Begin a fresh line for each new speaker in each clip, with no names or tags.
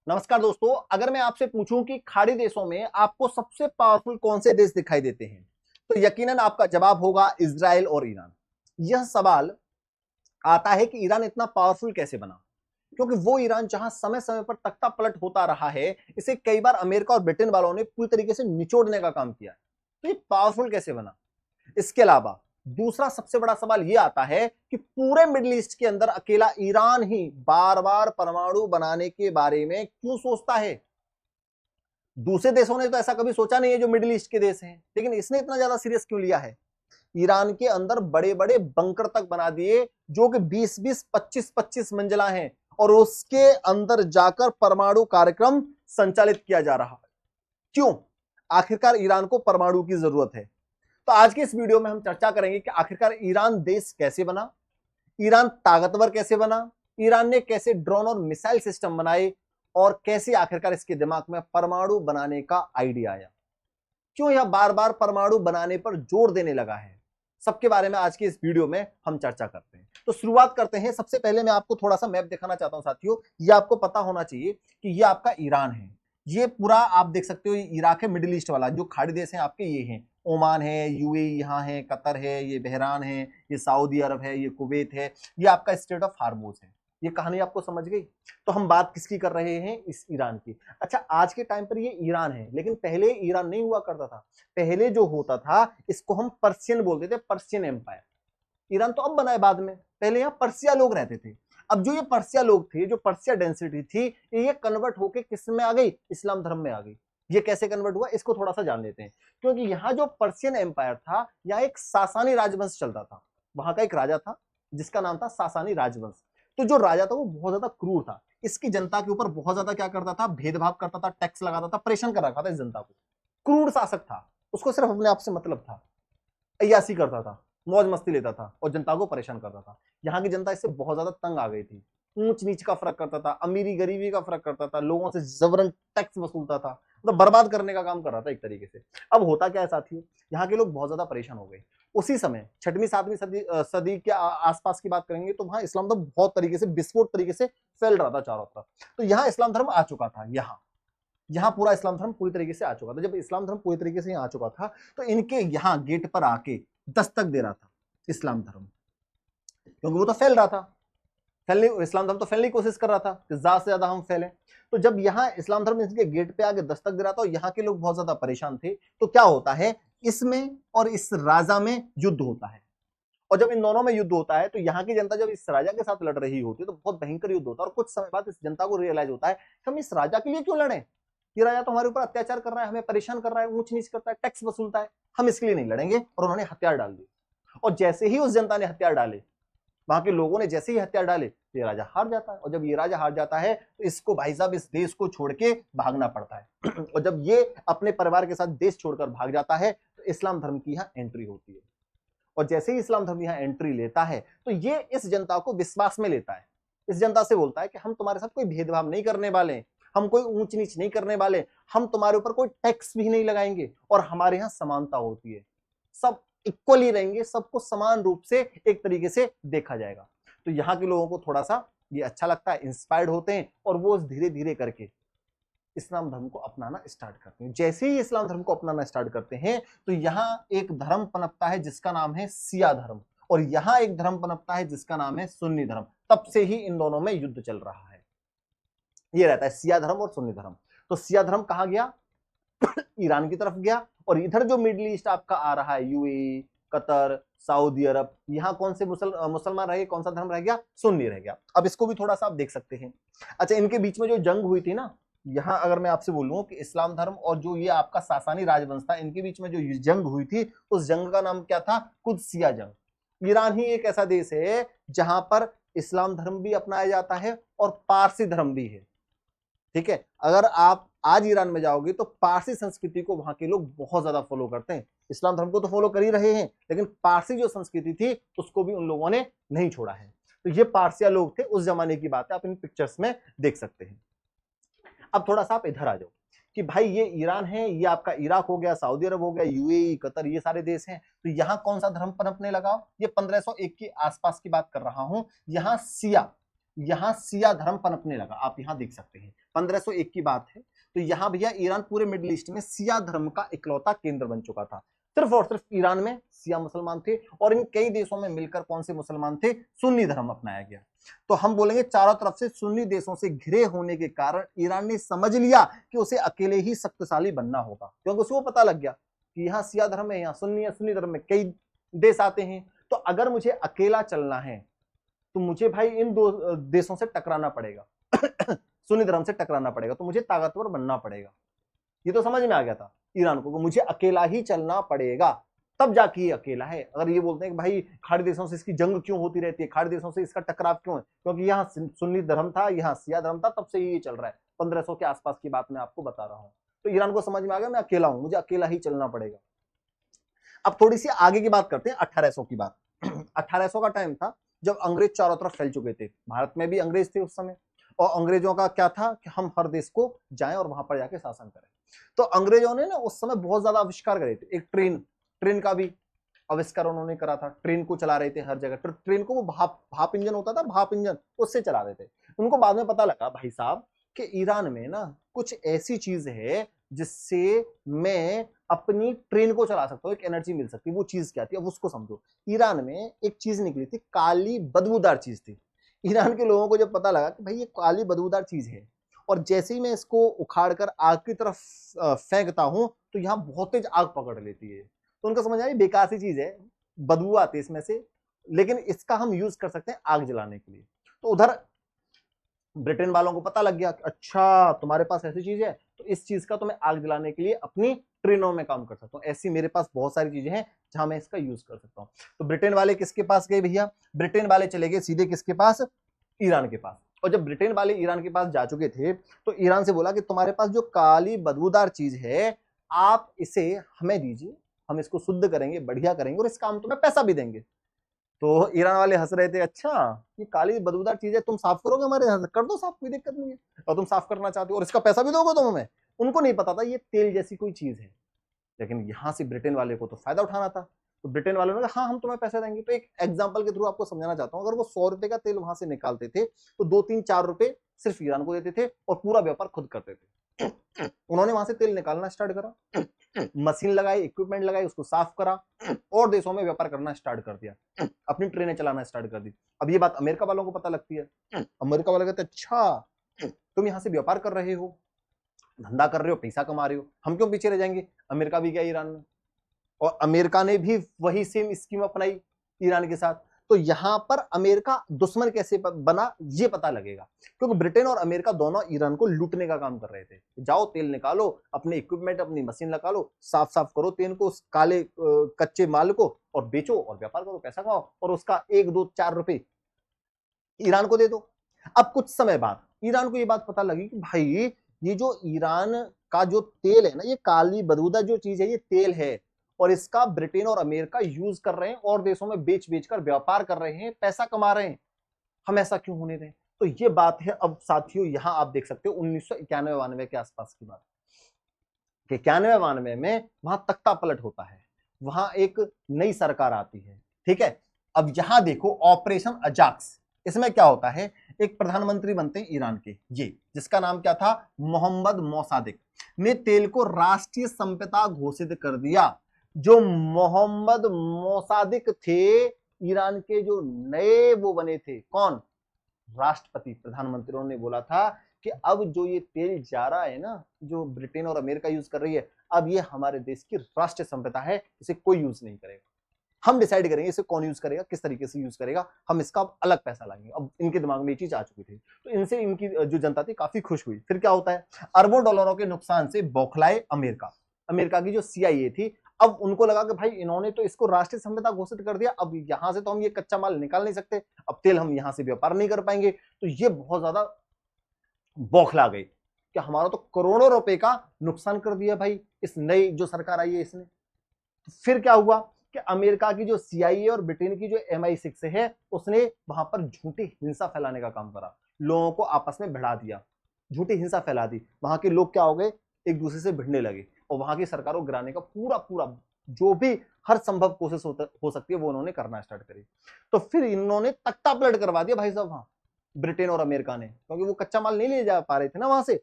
नमस्कार दोस्तों, अगर मैं आपसे पूछूं कि खाड़ी देशों में आपको सबसे पावरफुल कौन से देश दिखाई देते हैं, तो यकीनन आपका जवाब होगा इजराइल और ईरान। यह सवाल आता है कि ईरान इतना पावरफुल कैसे बना, क्योंकि वो ईरान जहां समय समय पर तख्ता पलट होता रहा है, इसे कई बार अमेरिका और ब्रिटेन वालों ने पूरी तरीके से निचोड़ने का काम किया है। तो ये पावरफुल कैसे बना? इसके अलावा दूसरा सबसे बड़ा सवाल यह आता है कि पूरे मिडिल ईस्ट के अंदर अकेला ईरान ही बार बार परमाणु बनाने के बारे में क्यों सोचता है? दूसरे देशों ने तो ऐसा कभी सोचा नहीं है जो मिडिल ईस्ट के देश हैं, लेकिन इसने इतना ज्यादा सीरियस क्यों लिया है? ईरान के अंदर बड़े बड़े बंकर तक बना दिए जो कि 20-20, 25-25 मंजिला हैं, और उसके अंदर जाकर परमाणु कार्यक्रम संचालित किया जा रहा है। क्यों? आखिरकार ईरान को परमाणु की जरूरत है। तो आज के इस वीडियो में हम चर्चा करेंगे कि आखिरकार ईरान देश कैसे बना, ईरान ताकतवर कैसे बना, ईरान ने कैसे ड्रोन और मिसाइल सिस्टम बनाए, और कैसे आखिरकार इसके दिमाग में परमाणु बनाने का आइडिया आया, क्यों यह बार बार परमाणु बनाने पर जोर देने लगा है। सबके बारे में आज की इस वीडियो में हम चर्चा करते हैं। तो शुरुआत करते हैं। सबसे पहले मैं आपको थोड़ा सा मैप दिखाना चाहता हूं साथियों। ये आपको पता होना चाहिए कि ये आपका ईरान है, ये पूरा आप देख सकते हो, ये इराक है, मिडिल ईस्ट वाला जो खाड़ी देश है आपके ये हैं। ओमान है, यूएई यहाँ है, कतर है, ये बहरान है, ये सऊदी अरब है, ये कुवैत है, ये आपका स्टेट ऑफ हार्मोज है। ये कहानी आपको समझ गई? तो हम बात किसकी कर रहे हैं? इस ईरान की। अच्छा, आज के टाइम पर ये ईरान है, लेकिन पहले ईरान नहीं हुआ करता था। पहले जो होता था इसको हम पर्शियन बोलते थे, पर्शियन एम्पायर। ईरान तो अब बना है बाद में, पहले यहाँ पर्सिया लोग रहते थे। अब जो ये पर्सिया लोग थे, जो पर्सिया डेंसिटी थी, ये कन्वर्ट होके किस में आ गई? इस्लाम धर्म में आ गई। ये कैसे कन्वर्ट हुआ इसको थोड़ा सा जान लेते हैं। क्योंकि यहाँ जो पर्शियन एम्पायर था, यहाँ एक सासानी राजवंश चलता था। वहां का एक राजा था जिसका नाम था सासानी राजवंश। तो जो राजा था वो बहुत ज्यादा क्रूर था, इसकी जनता के ऊपर बहुत ज्यादा क्या करता था? भेदभाव करता था, टैक्स लगाता था, परेशान कर रखा था इस जनता को। क्रूर शासक था, उसको सिर्फ अपने आप से मतलब था, अय्यासी करता था, मौज मस्ती लेता था और जनता को परेशान करता था। यहाँ की जनता इससे बहुत ज्यादा तंग आ गई थी। ऊंच नीच का फर्क करता था, अमीरी गरीबी का फर्क करता था, लोगों से जबरन टैक्स वसूलता था, मतलब बर्बाद करने का काम कर रहा था एक तरीके से। अब होता क्या है साथियों, यहाँ के लोग बहुत ज्यादा परेशान हो गए। उसी समय 6वीं 7वीं सदी के आसपास की बात करेंगे तो वहां इस्लाम धर्म बहुत तरीके से विस्फोट तरीके से फैल रहा था चारों तरफ। तो यहाँ इस्लाम धर्म आ चुका था। यहाँ पूरा इस्लाम धर्म पूरी तरीके से आ चुका था। जब इस्लाम धर्म पूरी तरीके से यहाँ आ चुका था तो इनके यहाँ गेट पर आके दस्तक दे रहा था इस्लाम धर्म, क्योंकि वो तो फैल रहा था। फैलने इस्लाम धर्म तो फैलने की कोशिश कर रहा था कि ज्यादा से ज्यादा हम फैलें। तो जब यहाँ इस्लाम धर्म इसके गेट पे आके दस्तक दे रहा था और यहाँ के लोग बहुत ज्यादा परेशान थे, तो क्या होता है, इसमें और इस राजा में युद्ध होता है। और जब इन दोनों में युद्ध होता है तो यहाँ की जनता जब इस राजा के साथ लड़ रही होती है तो बहुत भयंकर युद्ध होता है। और कुछ समय बाद इस जनता को रियलाइज होता है कि हम इस राजा के लिए क्यों लड़े? ये राजा तो हमारे ऊपर अत्याचार कर रहा है, हमें परेशान कर रहा है, ऊंच नीच करता है, टैक्स वसूलता है, हम इसके लिए नहीं लड़ेंगे। और उन्होंने हथियार डाल दिए। और जैसे ही उस जनता ने हथियार डाले, वहां के लोगों ने जैसे ही हथियार डाले, तो ये राजा हार जाता है। और जब ये राजा हार जाता है तो इसको भाई साहब इस देश को छोड़ के भागना पड़ता है। और जब ये अपने परिवार के साथ देश छोड़कर भाग जाता है तो इस्लाम धर्म की यहाँ एंट्री होती है। और जैसे ही इस्लाम धर्म यहाँ एंट्री लेता है तो ये इस जनता को विश्वास में लेता है। इस जनता से बोलता है कि हम तुम्हारे साथ कोई भेदभाव नहीं करने वाले, हम कोई ऊंच नीच नहीं करने वाले, हम तुम्हारे ऊपर कोई टैक्स भी नहीं लगाएंगे, और हमारे यहाँ समानता होती है, सब इक्वली रहेंगे, सबको समान रूप से एक तरीके से देखा जाएगा। तो यहाँ के लोगों को थोड़ा सा ये अच्छा लगता है, इंस्पायर्ड होते हैं, और वो धीरे धीरे करके इस्लाम धर्म को अपनाना स्टार्ट करते हैं। जैसे ही इस्लाम धर्म को अपनाना स्टार्ट करते हैं तो यहाँ एक धर्म पनपता है जिसका नाम है सिया धर्म, और यहाँ एक धर्म पनपता है जिसका नाम है सुन्नी धर्म। तब से ही इन दोनों में युद्ध चल रहा है। ये रहता है सिया धर्म और सुन्नी धर्म। तो सिया धर्म कहाँ गया? ईरान की तरफ गया। और इधर जो मिडिल ईस्ट आपका आ रहा है, यूएई, कतर, सऊदी अरब, यहाँ कौन से मुसलमान रह गए? कौन सा धर्म रह गया? सुन्नी रह गया। अब इसको भी थोड़ा सा आप देख सकते हैं। अच्छा, इनके बीच में जो जंग हुई थी ना, यहाँ अगर मैं आपसे बोलूं कि इस्लाम धर्म और जो ये आपका सासानी राजवंश था, इनके बीच में जो जंग हुई थी, उस जंग का नाम क्या था? कुदसिया जंग। ईरान ही एक ऐसा देश है जहां पर इस्लाम धर्म भी अपनाया जाता है और पारसी धर्म भी है। ठीक है, अगर आप आज ईरान में जाओगे तो पारसी संस्कृति को वहां के लोग बहुत ज्यादा फॉलो करते हैं। इस्लाम धर्म को तो फॉलो कर ही रहे हैं, लेकिन पारसी जो संस्कृति थी उसको भी उन लोगों ने नहीं छोड़ा है। तो ये पारसिया लोग थे, उस जमाने की बात है, आप इन पिक्चर्स में देख सकते हैं। अब थोड़ा सा आप इधर आ जाओ कि भाई ये ईरान है, ये आपका इराक हो गया, सऊदी अरब हो गया, यूएई, कतर, ये सारे देश हैं। तो यहाँ कौन सा धर्म पनपने लगा? ये 1501 के आसपास की बात कर रहा हूं। यहाँ सिया यहां सिया धर्म पनपने लगा। आप यहां देख सकते हैं 1501 की बात है। तो यहां भैया ईरान पूरे मिडिल ईस्ट में सिया धर्म का इकलौता केंद्र बन चुका था। सिर्फ और सिर्फ ईरान में सिया मुसलमान थे और इन कई देशों में मिलकर कौन से मुसलमान थे, सुन्नी धर्म अपनाया गया। तो हम बोलेंगे चारों तरफ से सुन्नी देशों से घिरे होने के कारण ईरान ने समझ लिया कि उसे अकेले ही शक्तिशाली बनना होगा, क्योंकि उसको पता लग गया कि यहाँ सिया धर्म है, यहाँ सुन्नी है, सुन्नी धर्म में कई देश आते हैं। तो अगर मुझे अकेला चलना है तो मुझे भाई इन दो देशों से टकराना पड़ेगा सुन्नी धर्म से टकराना पड़ेगा, तो मुझे ताकतवर बनना पड़ेगा। ये तो समझ में आ गया था ईरान को, मुझे अकेला ही चलना पड़ेगा, तब जाके ये अकेला है। अगर ये बोलते हैं कि भाई खाड़ी देशों से इसकी जंग क्यों होती रहती है, खाड़ी देशों से इसका टकराव क्यों है, क्योंकि यहाँ सुन्नी धर्म था, यहाँ सिया धर्म था, तब से ये चल रहा है। 1500 के आसपास की बात मैं आपको बता रहा हूँ। तो ईरान को समझ में आ गया मैं अकेला हूं, मुझे अकेला ही चलना पड़ेगा। अब थोड़ी सी आगे की बात करते हैं, 1800 की बात 1800 का टाइम था जब अंग्रेज चारों तरफ फैल चुके थे। भारत में भी अंग्रेज थे उस समय, और अंग्रेजों का क्या था कि हम हर देश को जाएं और वहां पर जाके शासन करें। तो अंग्रेजों ने ना उस समय बहुत ज्यादा आविष्कार करे थे। एक ट्रेन का भी आविष्कार उन्होंने करा था। ट्रेन को चला रहे थे हर जगह। ट्रेन को वो भाप इंजन होता था, भाप इंजन, उससे चला रहे थे। उनको बाद में पता लगा भाई साहब कि ईरान में ना कुछ ऐसी चीज है जिससे मैं अपनी ट्रेन को चला सकता हूँ, एक एनर्जी मिल सकती है। वो चीज क्या थी, अब उसको समझो। ईरान में एक चीज निकली थी, काली बदबूदार चीज थी। ईरान के लोगों को जब पता लगा कि भाई ये काली बदबूदार चीज है, और जैसे ही मैं इसको उखाड़ कर आग की तरफ फेंकता हूं तो यहाँ बहुत तेज आग पकड़ लेती है। तो उनको समझ आया बेकार सी चीज है, बदबू आती है इसमें से, लेकिन इसका हम यूज कर सकते हैं आग जलाने के लिए। तो उधर ब्रिटेन वालों को पता लग गया कि अच्छा तुम्हारे पास ऐसी चीज है, तो इस चीज का तो मैं आग जलाने के लिए अपनी ट्रेनों में काम कर सकता हूँ। ऐसी मेरे पास बहुत सारी चीजें हैं जहां मैं इसका यूज कर सकता हूँ। तो ब्रिटेन वाले किसके पास गए भैया, ब्रिटेन वाले चले गए सीधे किसके पास, ईरान के पास। और जब ब्रिटेन वाले ईरान के पास जा चुके थे तो ईरान से बोला कि तुम्हारे पास जो काली बदबूदार चीज है आप इसे हमें दीजिए, हम इसको शुद्ध करेंगे, बढ़िया करेंगे, और इस काम तुम्हें पैसा भी देंगे। तो ईरान वाले हंस रहे थे, अच्छा ये काली बदबूदार चीज है, तुम साफ करोगे हमारे यहाँ से, कर दो साफ, कोई दिक्कत नहीं है, और तुम साफ करना चाहते हो और इसका पैसा भी दोगे तुम हमें। उनको नहीं पता था ये तेल जैसी कोई चीज है, लेकिन यहां से ब्रिटेन वाले को तो फायदा उठाना था। तो ब्रिटेन वालों ने कहा हाँ हम तुम्हें पैसे देंगे। तो एक एग्जांपल के थ्रू आपको समझाना चाहता हूँ, अगर वो 100 रुपए का तेल वहां से निकालते थे तो 2-3-4 रुपए सिर्फ ईरान को देते थे और पूरा व्यापार खुद करते थे। उन्होंने वहां से तेल निकालना स्टार्ट करा, मशीन लगाई, इक्विपमेंट लगाई, उसको साफ करा और देशों में व्यापार करना स्टार्ट कर दिया, अपनी ट्रेनें चलाना स्टार्ट कर दी। अब ये बात अमेरिका वालों को पता लगती है। अमेरिका वाले कहते अच्छा तुम यहाँ से व्यापार कर रहे हो, धंधा कर रहे हो, पैसा कमा रहे हो, हम क्यों पीछे रह जाएंगे। अमेरिका भी गया ईरान में, और अमेरिका ने भी वही सेम स्कीम अपनाई ईरान के साथ। तो यहां पर अमेरिका दुश्मन कैसे बना ये पता लगेगा, क्योंकि ब्रिटेन और अमेरिका दोनों ईरान को लूटने का काम कर रहे थे। जाओ तेल निकालो, अपने इक्विपमेंट, अपनी मशीन लगा लो, साफ साफ करो तेल को, उस काले कच्चे माल को, और बेचो और व्यापार करो, पैसा कमाओ, और उसका 1-2-4 रुपए ईरान को दे दो। अब कुछ समय बाद ईरान को ये बात पता लगी कि भाई ये जो ईरान का जो तेल है ना, ये काली बदबूदार जो चीज है, ये तेल है, और इसका ब्रिटेन और अमेरिका यूज कर रहे हैं और देशों में बेच बेच कर व्यापार कर रहे हैं, पैसा कमा रहे हैं, हम ऐसा क्यों होने दें। तो ये बात है। अब साथियों यहां आप देख सकते हो 1991-92 के आसपास की बात, 91-92 में वहां तख्ता पलट होता है, वहां एक नई सरकार आती है, ठीक है। अब यहां देखो ऑपरेशन अजाक्स, इसमें क्या होता है, एक प्रधानमंत्री बनते हैं ईरान के, ये जिसका नाम क्या था, मोहम्मद मोसादिक ने तेल को राष्ट्रीय संपदा घोषित कर दिया। जो मोहम्मद मोसादिक थे ईरान के जो नए वो बने थे, कौन, राष्ट्रपति, प्रधानमंत्रियों ने बोला था कि अब जो ये तेल जा रहा है ना, जो ब्रिटेन और अमेरिका यूज कर रही है, अब ये हमारे देश की राष्ट्रीय संपदा है, इसे कोई यूज नहीं करेगा, हम डिसाइड करेंगे इसे कौन यूज करेगा, किस तरीके से यूज करेगा, हम इसका अलग पैसा लाएंगे। अब इनके दिमाग में ये चीज आ चुकी थी, तो इनसे इनकी जो जनता थी काफी खुश हुई। फिर क्या होता है, अरबों डॉलरों के नुकसान से बौखलाए अमेरिका की जो CIA थी, अब उनको लगा कि भाई इन्होंने तो इसको राष्ट्रीय संपदा घोषित कर दिया, अब यहां से तो हम ये कच्चा माल निकाल नहीं सकते, अब तेल हम यहां से व्यापार नहीं कर पाएंगे। तो ये बहुत ज्यादा बौखला गई कि हमारा तो करोड़ों रुपए का नुकसान कर दिया भाई इस नई जो सरकार आई है इसने। तो फिर क्या हुआ कि अमेरिका की जो CIA और ब्रिटेन की जो MI6 है, उसने वहां पर झूठी हिंसा फैलाने का काम करा, लोगों को आपस में भिड़ा दिया, झूठी हिंसा फैला दी। वहां के लोग क्या हो गए, एक दूसरे से भिड़ने लगे, और वहां की सरकार को गिराने का पूरा जो भी हर संभव कोशिश हो सकती है वो उन्होंने करना स्टार्ट करी। तो फिर इन्होंने तख्ता पलट करवा दिया भाई साहब वहां, ब्रिटेन और अमेरिका ने, क्योंकि वो कच्चा माल नहीं ले जा पा रहे थे ना वहां से।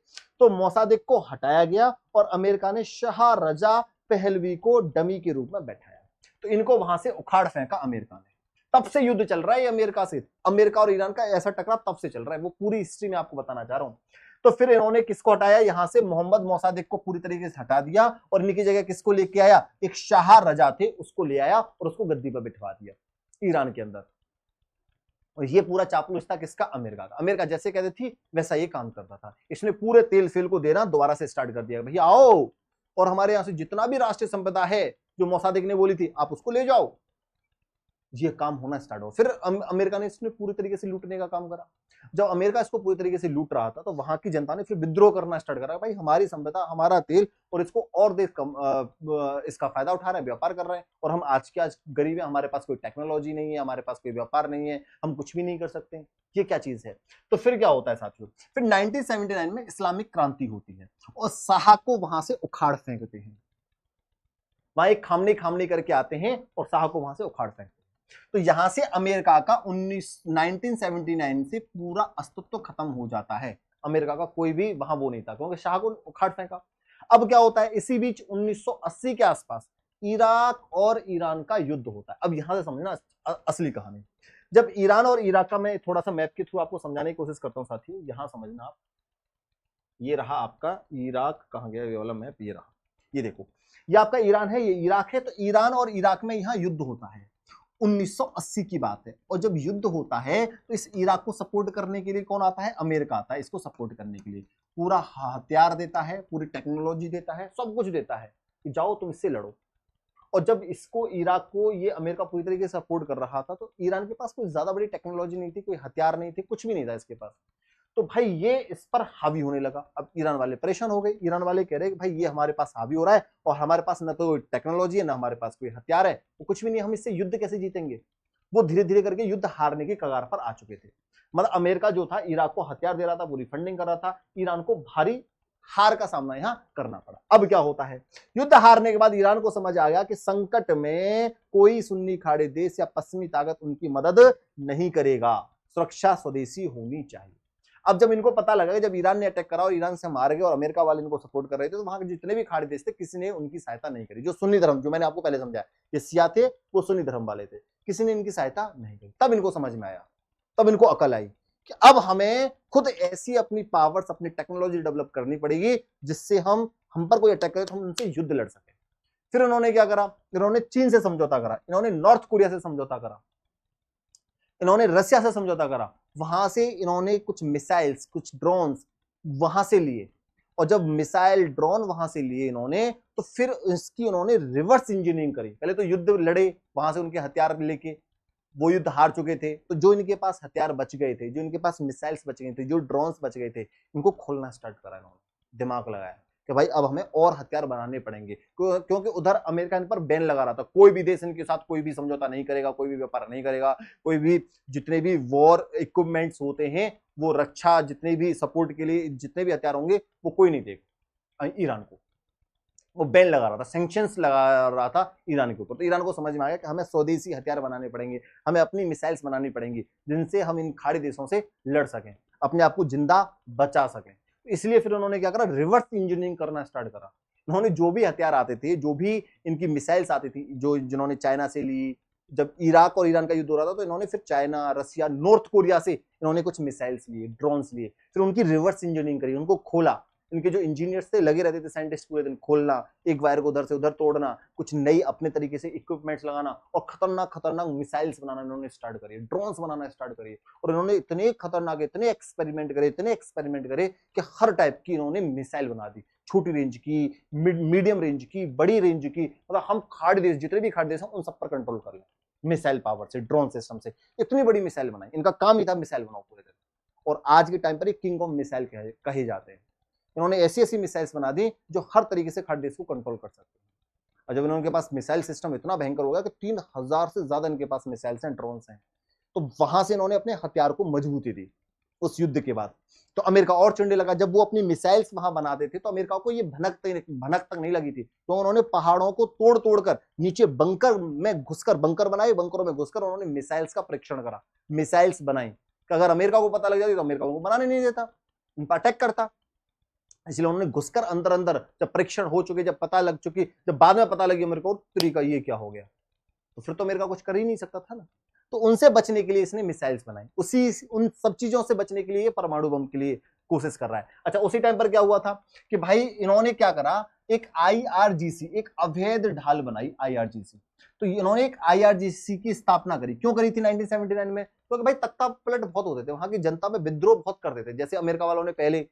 तो मोसादेक को हटाया गया और अमेरिका ने शाह रजा पहलवी को डमी के रूप में बैठाया। तो इनको वहां से उखाड़ फेंका अमेरिका ने। तब से युद्ध चल रहा है अमेरिका से, अमेरिका और ईरान का ऐसा टकराव तब से चल रहा है, वो पूरी हिस्ट्री में आपको बताना चाह रहा हूं। तो फिर इन्होंने किसको हटाया यहां से, मोहम्मद मोसादेक को पूरी तरीके से हटा दिया और इनकी जगह किसको लेके आया, एक शाह रजा थे उसको ले आया और उसको गद्दी पर बिठवा दिया ईरान के अंदर। और ये पूरा चापलूस था किसका, अमेरिका का। अमेरिका जैसे कहती थी वैसा ये काम करता था। इसने पूरे तेल फेल को देना दोबारा से स्टार्ट कर दिया, भैया आओ और हमारे यहां से जितना भी राष्ट्रीय संपदा है जो मोसादेक ने बोली थी आप उसको ले जाओ, ये काम होना स्टार्ट हो। फिर अमेरिका ने इसने पूरी तरीके से लूटने का काम करा। जब अमेरिका इसको पूरी तरीके से लूट रहा था तो वहां की जनता ने फिर विद्रोह करना स्टार्ट करा, भाई हमारी संपदा हमारा तेल और इसको और देश इसका फायदा उठा रहे हैं, व्यापार कर रहे हैं, और हम आज के आज गरीब है, हमारे पास कोई टेक्नोलॉजी नहीं है, हमारे पास कोई व्यापार नहीं है, हम कुछ भी नहीं कर सकते, ये क्या चीज है। तो फिर क्या होता है साथियों, फिर 1979 में इस्लामिक क्रांति होती है और शाह को वहां से उखाड़ फेंकते हैं। वहां एक खामनी करके आते हैं और शाह को वहां से उखाड़ फेंकते हैं। तो यहां से अमेरिका का 1979 से पूरा अस्तित्व खत्म हो जाता है। अमेरिका का कोई भी वहां वो नहीं था क्योंकि शाह को उखाड़ फेंका। अब क्या होता है, इसी बीच 1980 के आसपास इराक और ईरान का युद्ध होता है। अब यहां से समझना असली कहानी। जब ईरान और इराक का, मैं थोड़ा सा मैप के थ्रू आपको समझाने की कोशिश करता हूं साथियों, यहां समझना आप। ये रहा आपका इराक, कहां गया ये वाला मैप, ये रहा, ये देखो, ये आपका ईरान है, ये इराक है। तो ईरान और इराक में यहां युद्ध होता है, 1980 की बात है। और जब युद्ध होता है तो इस इराक को सपोर्ट करने के लिए कौन आता है, अमेरिका आता है इसको सपोर्ट करने के लिए। पूरा हथियार देता है, पूरी टेक्नोलॉजी देता है, सब कुछ देता है कि जाओ तुम इससे लड़ो। और जब इसको, इराक को ये अमेरिका पूरी तरीके से सपोर्ट कर रहा था तो ईरान के पास कोई ज्यादा बड़ी टेक्नोलॉजी नहीं थी, कोई हथियार नहीं थे, कुछ भी नहीं था इसके पास। तो भाई ये इस पर हावी होने लगा। अब ईरान वाले परेशान हो गए, ईरान वाले कह रहे हैं कि भाई ये हमारे पास हावी हो रहा है और हमारे पास ना तो टेक्नोलॉजी है ना हमारे पास कोई हथियार है, तो कुछ भी नहीं, हम इससे युद्ध कैसे जीतेंगे। वो धीरे धीरे करके युद्ध हारने की कगार पर आ चुके थे। मतलब अमेरिका जो था इराक को हथियार दे रहा था, पूरी फंडिंग कर रहा था, ईरान को भारी हार का सामना यहां करना पड़ा। अब क्या होता है, युद्ध हारने के बाद ईरान को समझ आ गया कि संकट में कोई सुन्नी खाड़ी देश या पश्चिमी ताकत उनकी मदद नहीं करेगा, सुरक्षा स्वदेशी होनी चाहिए। अब जब इनको पता लगा कि जब ईरान ने अटैक करा और ईरान से मार गए और अमेरिका वाले इनको सपोर्ट कर रहे थे, तो वहां के जितने भी खाड़ी देश थे किसी ने उनकी सहायता नहीं करी। जो सुन्नी धर्म, जो मैंने आपको पहले समझाया, ये शिया थे, वो सुन्नी धर्म वाले थे, किसी ने इनकी सहायता नहीं करी। तब इनको समझ में आया, तब इनको अकल आई कि अब हमें खुद ऐसी अपनी पावर्स, अपनी टेक्नोलॉजी डेवलप करनी पड़ेगी जिससे हम पर कोई अटैक करे तो हम उनसे युद्ध लड़ सके। फिर उन्होंने क्या करा, इन्होंने चीन से समझौता करा, इन्होंने नॉर्थ कोरिया से समझौता करा, इन्होंने रसिया से समझौता करा। वहां से इन्होंने कुछ मिसाइल्स, कुछ ड्रोन्स वहां से लिए, और जब मिसाइल ड्रोन वहां से लिए इन्होंने, तो फिर इसकी उन्होंने रिवर्स इंजीनियरिंग करी। पहले तो युद्ध लड़े वहां से उनके हथियार लेके, वो युद्ध हार चुके थे, तो जो इनके पास हथियार बच गए थे, जो इनके पास मिसाइल्स बच गए थे, जो ड्रोन्स बच गए थे, इनको खोलना स्टार्ट करा इन्होंने, दिमाग लगाया कि भाई अब हमें और हथियार बनाने पड़ेंगे, क्योंकि उधर अमेरिका इन पर बैन लगा रहा था, कोई भी देश इनके साथ कोई भी समझौता नहीं करेगा, कोई भी व्यापार नहीं करेगा, कोई भी जितने भी वॉर इक्विपमेंट्स होते हैं, वो रक्षा, जितने भी सपोर्ट के लिए जितने भी हथियार होंगे, वो कोई नहीं देगा ईरान को। वो बैन लगा रहा था, सैंक्शंस लगा रहा था ईरान के ऊपर। तो ईरान को समझ में आ गया कि हमें स्वदेशी हथियार बनाने पड़ेंगे, हमें अपनी मिसाइल्स बनानी पड़ेंगी जिनसे हम इन खाड़ी देशों से लड़ सकें, अपने आप को जिंदा बचा सकें। इसलिए फिर उन्होंने क्या करा, रिवर्स इंजीनियरिंग करना स्टार्ट करा। उन्होंने जो भी हथियार आते थे, जो भी इनकी मिसाइल्स आती थी, जो जिन्होंने चाइना से ली, जब इराक और ईरान का युद्ध हो रहा था तो इन्होंने फिर चाइना, रसिया, नॉर्थ कोरिया से इन्होंने कुछ मिसाइल्स लिए, ड्रोन्स लिए, फिर उनकी रिवर्स इंजीनियरिंग करी, उनको खोला। इनके जो इंजीनियर्स थे लगे रहते थे, साइंटिस्ट पूरे दिन, खोलना, एक वायर को उधर से उधर तोड़ना, कुछ नई अपने तरीके से इक्विपमेंट्स लगाना, और खतरनाक खतरनाक मिसाइल्स बनाना इन्होंने स्टार्ट करी, ड्रोन्स बनाना स्टार्ट करी। और इन्होंने इतने खतरनाक, इतने एक्सपेरिमेंट करे कि हर टाइप की इन्होंने मिसाइल बना दी, छोटी रेंज की, मीडियम रेंज की, बड़ी रेंज की। मतलब हम खाड़ी देश, जितने भी खाड़ी देश हैं उन सब पर कंट्रोल कर लें मिसाइल पावर से, ड्रोन सिस्टम से। इतनी बड़ी मिसाइल बनाई, इनका काम ही था मिसाइल बनाओ पूरे दिन। और आज के टाइम पर ये किंग ऑफ मिसाइल कहे जाते हैं। इन्होंने ऐसी ऐसी मिसाइल्स बना दी जो हर तरीके से खाड़ी देश को कंट्रोल कर सकते हैं। और जब इनके पास मिसाइल सिस्टम इतना भयंकर हो गया कि 3000 से ज्यादा इनके पास मिसाइल्स हैं, ड्रोन्स हैं, तो वहां से इन्होंने अपने हथियार को मजबूती दी उस युद्ध के बाद। तो अमेरिका और चिढ़ने लगा। जब वो अपनी मिसाइल्स वहां बनाते थे तो अमेरिका को ये भनक तक नहीं लगी थी, तो उन्होंने पहाड़ों को तोड़ तोड़कर नीचे बंकर में घुसकर, बंकर बनाए, बंकरों में घुसकर उन्होंने मिसाइल्स का परीक्षण करा, मिसाइल्स बनाई। कि अगर अमेरिका को पता लग जाती तो अमेरिका को बनाने नहीं देता, उन पर अटैक करता। इसलिए उन्होंने घुसकर अंदर अंदर जब परीक्षण हो चुके, जब पता लग चुकी, जब बाद में पता लगी अमेरिका को, तरीका ये क्या हो गया, तो फिर तो अमेरिका कुछ कर ही नहीं सकता था ना। तो उनसे बचने के लिए इसने मिसाइल्स बनाई, उन सब चीजों से बचने के लिए परमाणु बम के लिए कोशिश कर रहा है। अच्छा, उसी टाइम पर क्या हुआ था कि भाई इन्होंने क्या करा, एक IRGC, एक अवैध ढाल बनाई IRGC। तो इन्होंने एक IRGC की स्थापना करी। क्यों करी थी 1979 में? क्योंकि भाई तख्ता पलट बहुत होते थे, वहां की जनता में विद्रोह बहुत करते थे। जैसे अमेरिका वालों ने पहले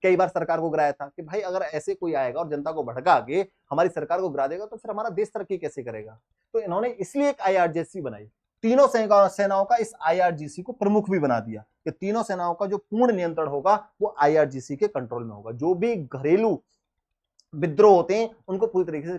कई बार सरकार को गिराया था कि भाई अगर ऐसे कोई आएगा और जनता को भड़का के हमारी सरकार को गिरा देगा तो फिर हमारा देश तरक्की कैसे करेगा। तो इन्होंने इसलिए एक IRGC बनाई, तीनों सेनाओं का इस IRGC को प्रमुख भी बना दिया कि तीनों सेनाओं का जो पूर्ण नियंत्रण होगा वो IRGC के कंट्रोल में होगा। जो भी घरेलू विद्रोह होते हैं उनको पूरी तरीके से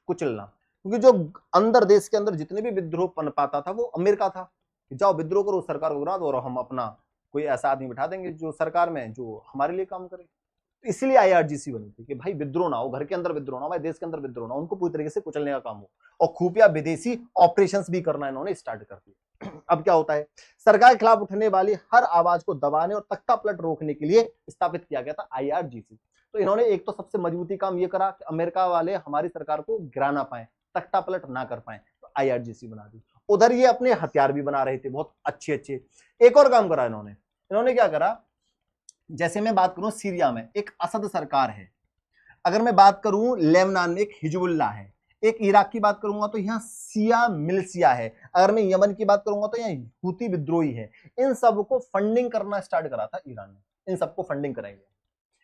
कुचलना, क्योंकि जो अंदर देश के अंदर जितने भी विद्रोह पनपाता था वो अमेरिका था। जाओ विद्रोह करो, सरकार को गिरा दो और हम अपना कोई ऐसा आदमी बिठा देंगे जो सरकार में जो हमारे लिए काम करे। तो इसलिए IRGC बनी थी कि भाई विद्रोह ना हो, घर के अंदर विद्रोह ना हो, भाई देश के अंदर विद्रोह ना हो, उनको पूरी तरीके से कुचलने का काम हो। और खुफिया विदेशी ऑपरेशंस भी करना इन्होंने स्टार्ट कर दिया। अब क्या होता है, सरकार के खिलाफ उठने वाली हर आवाज को दबाने और तख्ता पलट रोकने के लिए स्थापित किया गया था IRGC। तो इन्होंने एक तो सबसे मजबूती काम यह करा कि अमेरिका वाले हमारी सरकार को गिरा ना पाए, तख्ता पलट ना कर पाए, तो IRGC बना दी। उधर ये अपने हथियार भी बना रहे थे बहुत अच्छे अच्छे। एक और काम करा इन्होंने क्या करा, जैसे मैं बात करूं सीरिया में एक असद सरकार है, अगर मैं बात करूं लेबनान में एक हिजबुल्लाह है, एक इराक की बात करूंगा तो यहाँ सिया मिलिशिया है, अगर मैं यमन की बात करूंगा तो यहाँ हूती विद्रोही है। इन सबको फंडिंग करना स्टार्ट करा था ईरान ने। इन सबको फंडिंग करेंगे,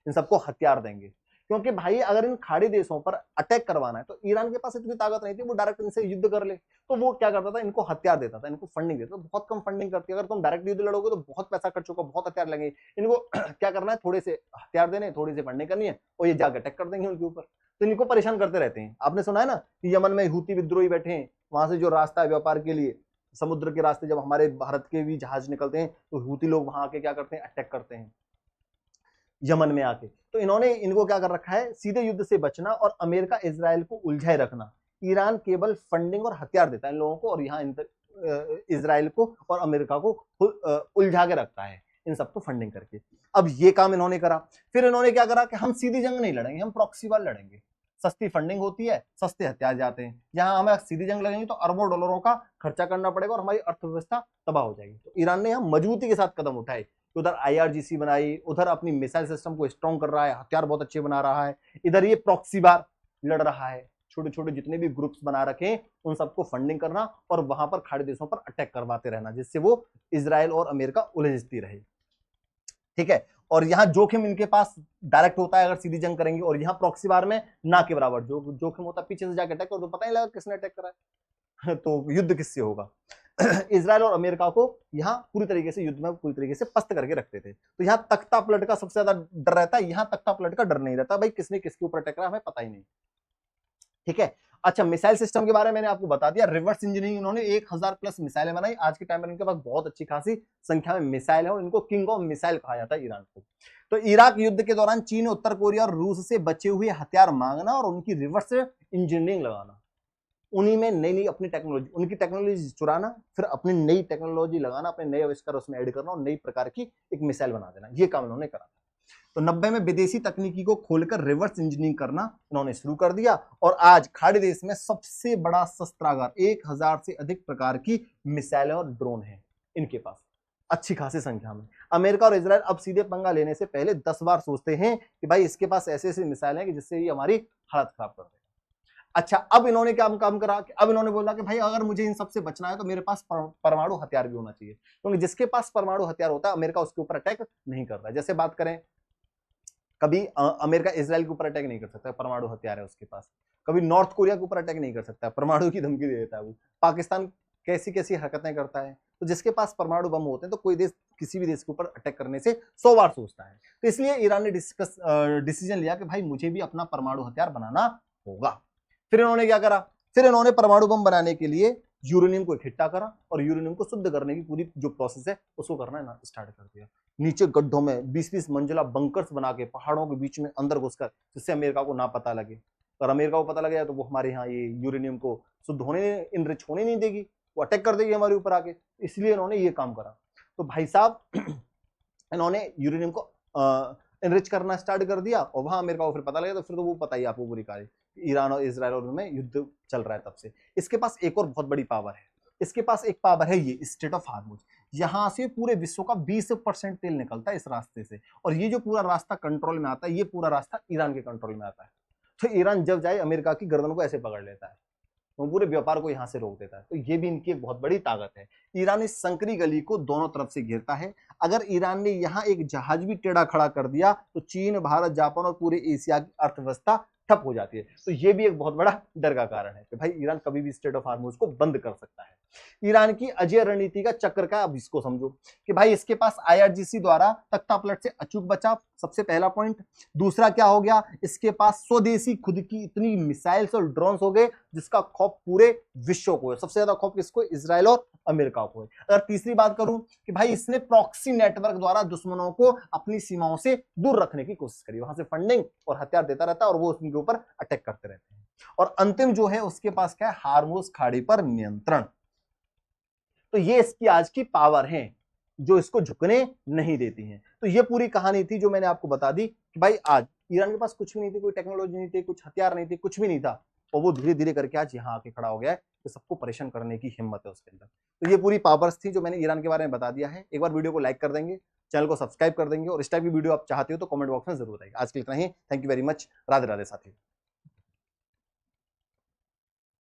इन सबको हथियार देंगे, क्योंकि भाई अगर इन खाड़ी देशों पर अटैक करवाना है तो ईरान के पास इतनी ताकत नहीं थी वो डायरेक्ट इनसे युद्ध कर ले। तो वो क्या करता था, इनको हथियार देता था, इनको फंडिंग देता था। बहुत कम फंडिंग करती है, अगर तुम डायरेक्ट युद्ध लड़ोगे तो बहुत पैसा खर्च होगा, बहुत हथियार लगेंगे। इनको क्या करना है, थोड़े से हथियार देने, थोड़ी सी फंडिंग करनी है और ये जाकर अटैक कर देंगे उनके ऊपर। तो इनको परेशान करते रहते हैं। आपने सुना है ना कि यमन में हूती विद्रोही बैठे हैं, वहां से जो रास्ता है व्यापार के लिए, समुद्र के रास्ते जब हमारे भारत के भी जहाज निकलते हैं तो हूती लोग वहां आके क्या करते हैं, अटैक करते हैं यमन में आके। तो इनको क्या कर रखा है, सीधे युद्ध से बचना और अमेरिका इजराइल को उलझाए रखना। ईरान केवल फंडिंग और हथियार देता है इन लोगों को और यहाँ इजराइल को और अमेरिका को उलझा के रखता है इन सबको फंडिंग करके। अब ये काम इन्होंने करा। फिर इन्होंने क्या करा कि हम सीधी जंग नहीं लड़ेंगे, हम प्रॉक्सी वार लड़ेंगे। सस्ती फंडिंग होती है, सस्ते हथियार जाते हैं, यहाँ हमें सीधी जंग लगेंगे तो अरबों डॉलरों का खर्चा करना पड़ेगा और हमारी अर्थव्यवस्था तबाह हो जाएगी। तो ईरान ने यहाँ मजबूती के साथ कदम उठाए, उधर IRGC बनाई, उधर अपनी मिसाइल सिस्टम को स्ट्रॉन्ग कर रहा है, हथियार बहुत अच्छे बना रहा है, इधर ये प्रॉक्सी वार लड़ रहा है, छोटे छोटे जितने भी ग्रुप्स बना रखे उन सबको फंडिंग करना और वहां पर खाड़ी देशों पर अटैक करवाते रहना, जिससे वो इजराइल और अमेरिका उलझती रहे। ठीक है, और यहाँ जोखिम इनके पास डायरेक्ट होता है अगर सीधी जंग करेंगे, और यहाँ प्रॉक्सी वार में ना के बराबर जो जोखिम होता है पीछे से जाके अटैक, और तो पता नहीं लगा किसने अटैक करा है तो युद्ध किससे होगा। इजराइल और अमेरिका को यहाँ पूरी तरीके से युद्ध में पूरी तरीके से पस्त करके रखते थे। तो यहाँ तख्ता पलट का सबसे ज्यादा डर रहता है, यहाँ तख्ता पलट का डर नहीं रहता, भाई किसने किसके ऊपर अटैक करा हमें पता ही नहीं। ठीक है, अच्छा मिसाइल सिस्टम के बारे में मैंने आपको बता दिया। रिवर्स इंजीनियरिंग, इन्होंने 1000 प्लस मिसाइलें बनाई। आज के टाइम में इनके पास बहुत अच्छी खासी संख्या में मिसाइल है और इनको किंग ऑफ मिसाइल कहा जाता है ईरान को। तो इराक युद्ध के दौरान चीन, उत्तर कोरिया और रूस से बचे हुए हथियार मांगना और उनकी रिवर्स इंजीनियरिंग लगाना, उन्हीं में नई नई अपनी टेक्नोलॉजी, उनकी टेक्नोलॉजी चुराना, फिर अपनी नई टेक्नोलॉजी लगाना, अपने नए आविष्कार उसमें ऐड करना और नई प्रकार की एक मिसाइल बना देना, ये काम इन्होंने करा। तो 90 में विदेशी तकनीकी को खोलकर रिवर्स इंजीनियरिंग करना इन्होंने शुरू कर दिया और आज खाड़ी देश में सबसे बड़ा शस्त्रागार, 1000 से अधिक प्रकार की मिसाइलें और ड्रोन है इनके पास, अच्छी खासी संख्या में। अमेरिका और इजराइल अब सीधे पंगा लेने से पहले 10 बार सोचते हैं कि भाई इसके पास ऐसे ऐसे मिसाइल हैं कि जिससे ये हमारी हालत खराब कर देगा। अच्छा, अब इन्होंने क्या काम करा कि अब इन्होंने बोला कि भाई अगर मुझे इन सबसे बचना है तो मेरे पास परमाणु हथियार भी होना चाहिए, क्योंकि जिसके पास परमाणु हथियार होता है अमेरिका उसके ऊपर अटैक नहीं करता। जैसे बात करें, कभी अमेरिका इजराइल के ऊपर अटैक नहीं कर सकता, परमाणु हथियार है उसके पास। कभी नॉर्थ कोरिया के ऊपर अटैक नहीं कर सकता, परमाणु की धमकी दे देता है वो। पाकिस्तान कैसी कैसी हरकतें करता है, तो जिसके पास परमाणु बम होते हैं तो कोई देश किसी भी देश के ऊपर अटैक करने से 100 बार सोचता है। तो इसलिए ईरान ने डिसीजन लिया कि भाई मुझे भी अपना परमाणु हथियार बनाना होगा। फिर इन्होंने क्या करा, फिर इन्होंने परमाणु बम बनाने के लिए यूरेनियम को इकट्ठा करा और यूरेनियम को शुद्ध करने की पूरी जो प्रोसेस है उसको करना स्टार्ट कर दिया। नीचे गड्ढों में 20-20 मंजिला बंकर्स बना के पहाड़ों के बीच में अंदर घुसकर, जिससे अमेरिका को ना पता लगे, और अमेरिका को पता लग गया तो वो हमारे यहाँ ये यूरेनियम को शुद्ध होने, इनरिच होने नहीं देगी, वो अटैक कर देगी हमारे ऊपर आके। इसलिए इन्होंने ये काम करा। तो भाई साहब इन्होंने यूरेनियम को एनरिच करना स्टार्ट कर दिया और वहां अमेरिका को फिर पता लगा, तो फिर तो वो पता ही आपको पूरी कहानी, ईरान और इसराइल और उनमें युद्ध चल रहा है तब से। इसके पास एक और बहुत बड़ी पावर है, इसके पास एक पावर है ये स्ट्रेट ऑफ हार्मुज। यहां से पूरे विश्व का 20% तेल निकलता है इस रास्ते से, और ये जो पूरा रास्ता कंट्रोल में आता है, ये पूरा रास्ता ईरान के कंट्रोल में आता है। तो ईरान जब जाए अमेरिका की गर्दन को ऐसे पकड़ लेता है, वो पूरे व्यापार को यहां से रोक देता है। तो ये भी इनकी एक बहुत बड़ी ताकत है। ईरान इस संकरी गली को दोनों तरफ से घेरता है। अगर ईरान ने यहां एक जहाज भी टेढ़ा खड़ा कर दिया तो चीन, भारत, जापान और पूरे एशिया की अर्थव्यवस्था ठप हो जाती है। तो ये भी एक बहुत बड़ा डर का कारण है कि भाई ईरान कभी भी स्ट्रेट ऑफ हार्मुज को बंद कर सकता है। ईरान की अजय रणनीति का चक्र का अब इसको समझो कि भाई इसके पास आईआरजीसी द्वारा तख्तापलट से अचूक बचाव, सबसे पहला पॉइंट। दूसरा क्या हो गया, इसके पास स्वदेशी खुद की इतनी मिसाइल्स और ड्रोन्स हो गए जिसका खौफ पूरे विश्व को है। सबसे ज्यादा खौफ किसको, इजराइल और अमेरिका को है। अगर तीसरी बात करूं कि भाई इसने प्रॉक्सी नेटवर्क द्वारा दुश्मनों को अपनी सीमाओं से दूर रखने की कोशिश करी, वहां से फंडिंग और हथियार देता रहता है और वो उनके ऊपर अटैक करते रहते हैं। और अंतिम जो है उसके पास क्या है, हार्मुज खाड़ी पर नियंत्रण। तो ये इसकी आज की पावर है जो इसको झुकने नहीं देती है। तो ये पूरी कहानी थी जो मैंने आपको बता दी कि भाई आज ईरान के पास कुछ भी नहीं थी, कोई टेक्नोलॉजी नहीं थी, कुछ हथियार नहीं थे, कुछ भी नहीं था, और वो धीरे धीरे करके आज यहाँ आके खड़ा हो गया है। तो सबको परेशान करने की हिम्मत है उसके अंदर। तो ये पूरी पावर्स थी जो मैंने ईरान के बारे में बता दिया है। एक बार वीडियो को लाइक कर देंगे, चैनल को सब्सक्राइब कर देंगे, और इस टाइप की वीडियो आप चाहते हो तो कमेंट बॉक्स में जरूर आएगा। आज के लिए इतना ही। Thank you very much. Radhe Radhe साथी।